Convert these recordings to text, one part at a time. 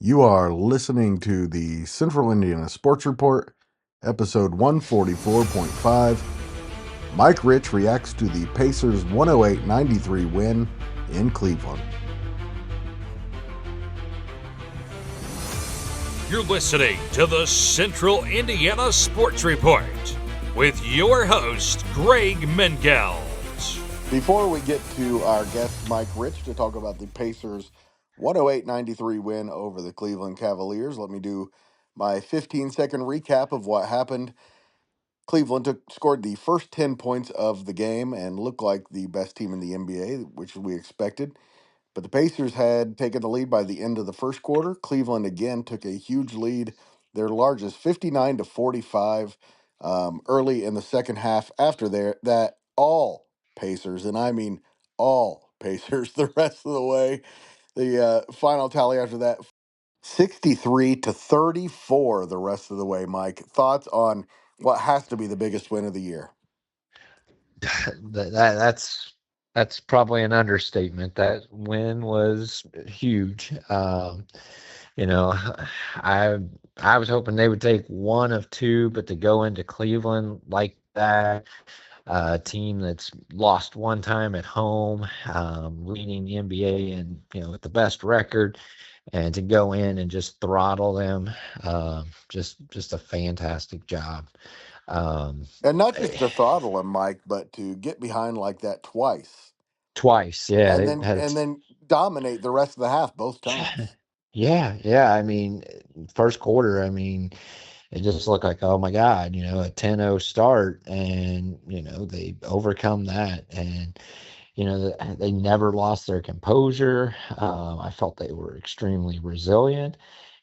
You are listening to the Central Indiana Sports Report, episode 144.5. Mike Rich reacts to the Pacers' 108-93 win in Cleveland. You're listening to the Central Indiana Sports Report with your host, Greg Mengelt. Before we get to our guest, Mike Rich, to talk about the Pacers' 108-93 win over the Cleveland Cavaliers, let me do my 15-second recap of what happened. Cleveland scored the first 10 points of the game and looked like the best team in the NBA, which we expected. But the Pacers had taken the lead by the end of the first quarter. Cleveland again took a huge lead, their largest, 59-45, early in the second half. After that, all Pacers, and I mean all Pacers, the rest of the way. The final tally after that, 63-34, the rest of the way. Mike, thoughts on what has to be the biggest win of the year? That's probably an understatement. That win was huge. You know, I I was hoping they would take one of two, but to go into Cleveland like that, a team that's lost one time at home, leading the NBA and with the best record, and to go in and just throttle them, just a fantastic job. Um, And not just to throttle him, Mike, but to get behind like that twice. Twice, yeah, and they then had and then dominate the rest of the half both times. yeah. I mean, first quarter, I mean, it just looked like, oh my God, a 10-0 start, and they overcome that, and they never lost their composure. I felt they were extremely resilient.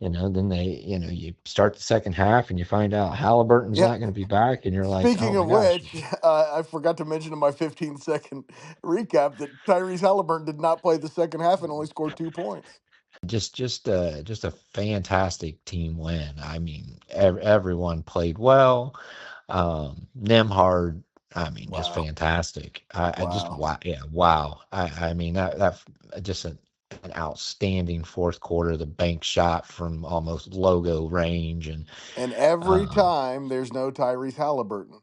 Then you start the second half and you find out Halliburton's Yeah. not going to be back, and you're like, oh Speaking my of gosh. which, I forgot to mention in my 15-second recap that Tyrese Halliburton did not play the second half and only scored 2 points. Just a fantastic team win. I mean, everyone played well. Nemhard, I mean, just Wow. fantastic. I just Wow. wow, yeah, wow. I mean that just an outstanding fourth quarter. The bank shot from almost logo range, and And every um, time there's no Tyrese Halliburton,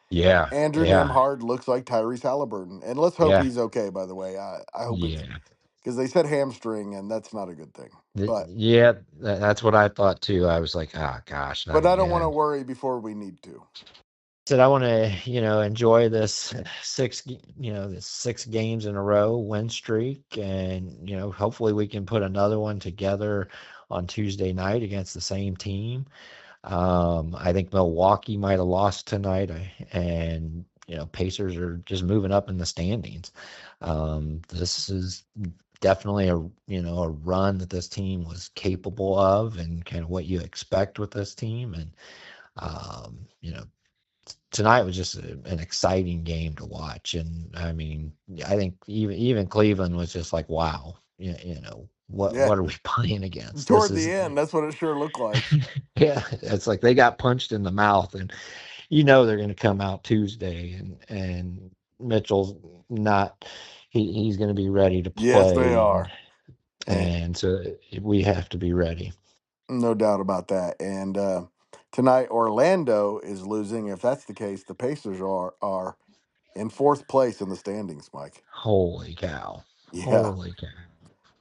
yeah, Andrew yeah, Nemhard looks like Tyrese Halliburton. And let's hope yeah, he's okay, by the way. I hope it's yeah. because they said hamstring, and that's not a good thing. But Yeah, that's what I thought too. I was like, oh gosh, not I don't want to again. worry before we need to. Said I want to, enjoy this this 6 games in a row win streak, and hopefully we can put another one together on Tuesday night against the same team. I think Milwaukee might have lost tonight, and Pacers are just moving up in the standings. This is definitely a run that this team was capable of, and kind of what you expect with this team, and tonight was just an exciting game to watch. And I mean, I think even Cleveland was just like, wow, what Yeah. what are we playing against? This Toward the is end, that's what it sure looked like. yeah, it's like they got punched in the mouth, and they're going to come out Tuesday, and Mitchell's not, he's going to be ready to Yes, they play, are. And and so we have to be ready. no doubt about that. And tonight, Orlando is losing. If that's the case, the Pacers are in fourth place in the standings, Mike. Holy cow. Yeah. Holy cow.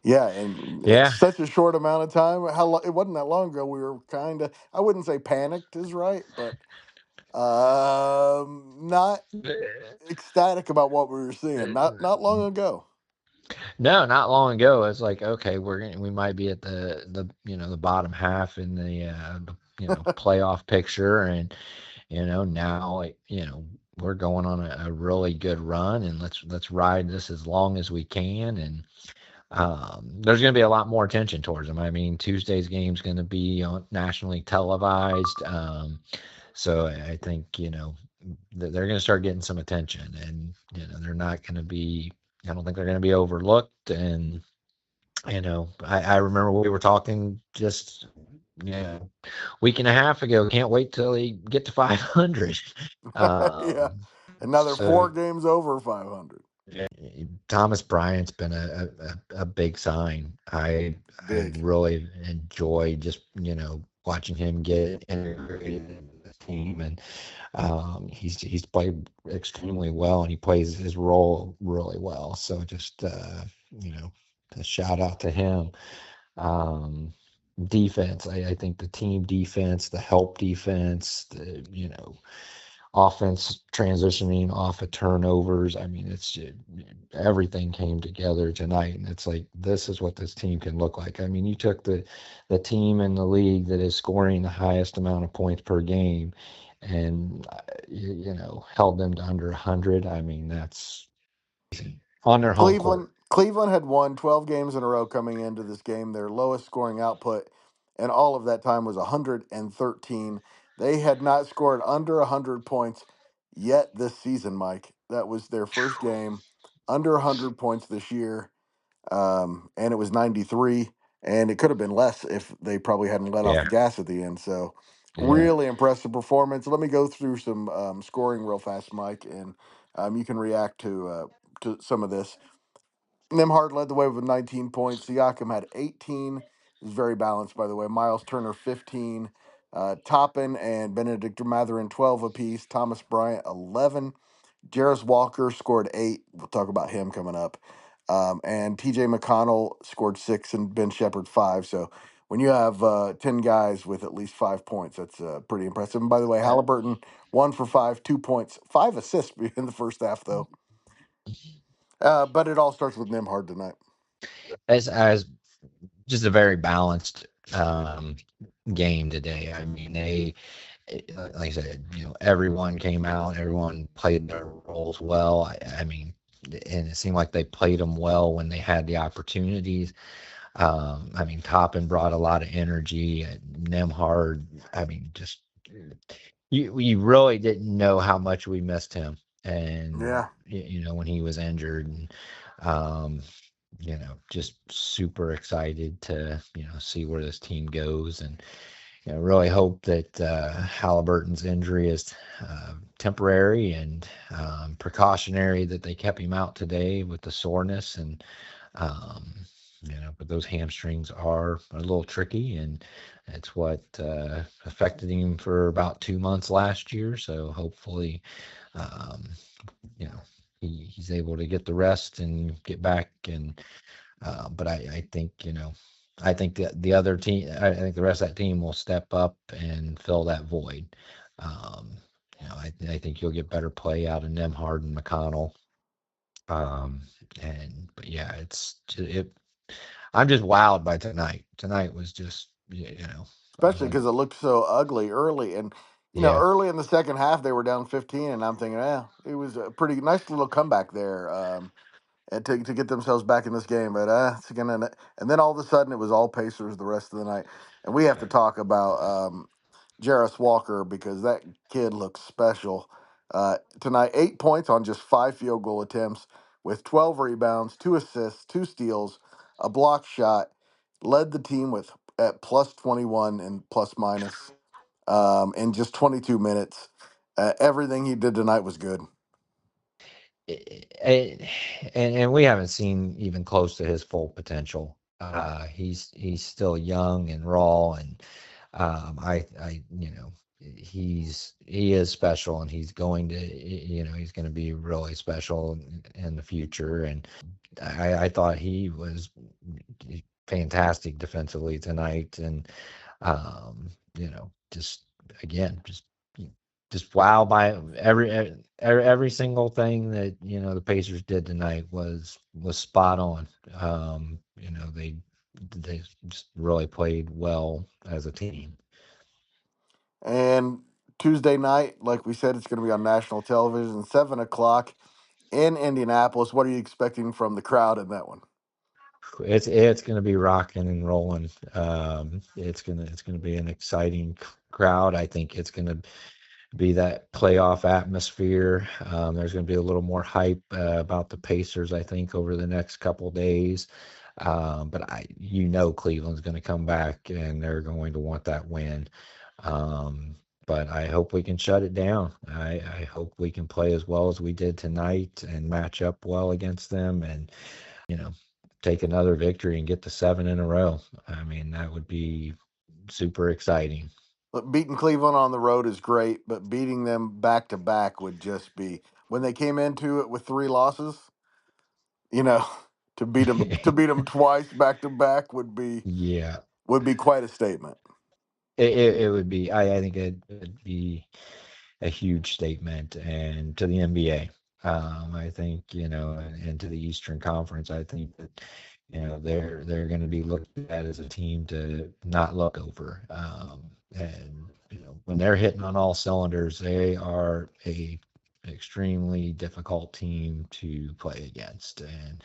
Yeah, and it's Yeah. such a short amount of time. It wasn't that long ago. We were kind of, I wouldn't say panicked is right, but not ecstatic about what we were seeing. Not long ago. No, not long ago. It's like, okay, we might be at the the bottom half in the playoff picture, and now, like, we're going on a really good run, and let's ride this as long as we can. And there's going to be a lot more attention towards them. I mean, Tuesday's game's going to be nationally televised, so I think they're going to start getting some attention, and they're not going to be. I don't think they're going to be overlooked. And I remember we were talking just week and a half ago. Can't wait till they get to 500. Yeah. Um, Another so 4 games over 500. Thomas Bryant's been a big sign. I Big. really enjoy just watching him get integrated into the team, and he's played extremely well, and he plays his role really well. So just you know, a shout out to him. Um, Defense, I think the team defense, the help defense, the offense transitioning off of turnovers. I mean, everything came together tonight, and it's like this is what this team can look like. I mean, you took the team in the league that is scoring the highest amount of points per game, and held them to under 100. I mean, that's on their home court. Cleveland had won 12 games in a row coming into this game. Their lowest scoring output and all of that time was 113. They had not scored under 100 points yet this season, Mike. That was their first game under 100 points this year. And it was 93, and it could have been less if they probably hadn't let off Yeah, the gas at the end. So, yeah. really impressive performance. Let me go through some scoring real fast, Mike, and you can react to some of this. Nimhard led the way with 19 points. Siakam had 18. It was very balanced, by the way. Miles Turner, 15. Toppin and Benedict Mathurin, 12 apiece. Thomas Bryant, 11. Jarris Walker scored 8. We'll talk about him coming up. And TJ McConnell scored 6 and Ben Shepherd 5. So when you have 10 guys with at least 5 points, that's pretty impressive. And by the way, Uh, Halliburton, 1 for 5, 2 points, 5 assists in the first half, though. But it all starts with Nimhard tonight. as just a very balanced game today. I mean, like I said, everyone came out, everyone played their roles well. I mean, and it seemed like they played them well when they had the opportunities. I mean, Toppin brought a lot of energy. Nemhard, I mean, just you really didn't know how much we missed him, and Yeah. when he was injured, and um, just super excited to see where this team goes, and really hope that Halliburton's injury is temporary and precautionary, that they kept him out today with the soreness, and um, but those hamstrings are a little tricky, and it's what affected him for about 2 months last year. So hopefully, um, you know, he's able to get the rest and get back. And but I think I think the other team, I think the rest of that team will step up and fill that void. Um, I think you'll get better play out of Nemhard and McConnell. Um, and but yeah, I'm just wowed by tonight. Tonight was just Especially because it looked so ugly early. And, yeah. early in the second half, they were down 15. And I'm thinking, it was a pretty nice little comeback there. And to get themselves back in this game. But it's gonna, and then all of a sudden it was all Pacers the rest of the night. And we have to talk about Jarris Walker because that kid looks special tonight. 8 points on just 5 field goal attempts with 12 rebounds, 2 assists, 2 steals, a block shot. Led the team with at plus 21 and plus minus in just 22 minutes. Everything he did tonight was good. And, and we haven't seen even close to his full potential. He's still young and raw, and I he is special, and he's going to he's going to be really special in the future. And I thought he was fantastic defensively tonight, and just again, just wow by every single thing that the Pacers did tonight was spot on. They just really played well as a team. And Tuesday night, like we said, it's going to be on national television, 7 o'clock in Indianapolis. What are you expecting from the crowd in that one? It's going to be rocking and rolling. It's gonna be an exciting crowd. I think it's going to be that playoff atmosphere. There's going to be a little more hype about the Pacers, I think, over the next couple days. But Cleveland's going to come back, and they're going to want that win. Um, but I hope we can shut it down. I hope we can play as well as we did tonight and match up well against them, and you know, take another victory and get to 7 in a row. I mean, that would be super exciting. But beating Cleveland on the road is great, but beating them back to back would just be when they came into it with three losses. You know, to beat them twice back to back Yeah, would be quite a statement. it would be. I think it'd be a huge statement, and to the NBA. I think, and to the Eastern Conference, I think that they're going to be looked at as a team to not look over. And when they're hitting on all cylinders, they are a extremely difficult team to play against. And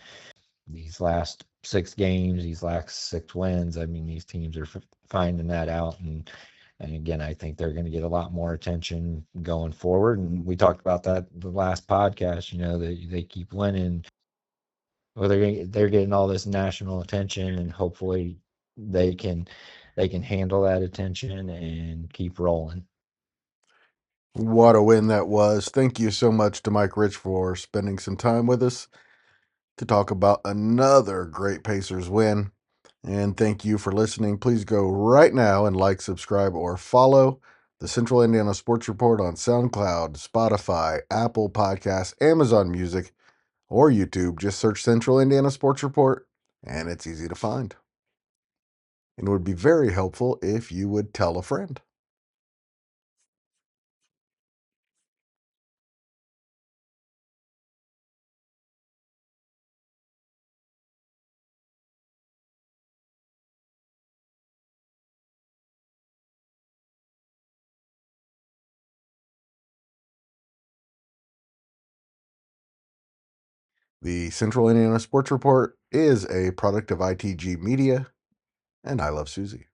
these last 6 games, these last 6 wins, I mean, these teams are finding that out. And again, I think they're going to get a lot more attention going forward. And we talked about that the last podcast. They keep winning. Well, they're getting all this national attention, and hopefully they can they can handle that attention and keep rolling. What a win that was. Thank you so much to Mike Rich for spending some time with us to talk about another great Pacers win. And thank you for listening. Please go right now and like, subscribe, or follow the Central Indiana Sports Report on SoundCloud, Spotify, Apple Podcasts, Amazon Music, or YouTube. Just search Central Indiana Sports Report, and it's easy to find. And it would be very helpful if you would tell a friend. The Central Indiana Sports Report is a product of ITG Media, and I love Susie.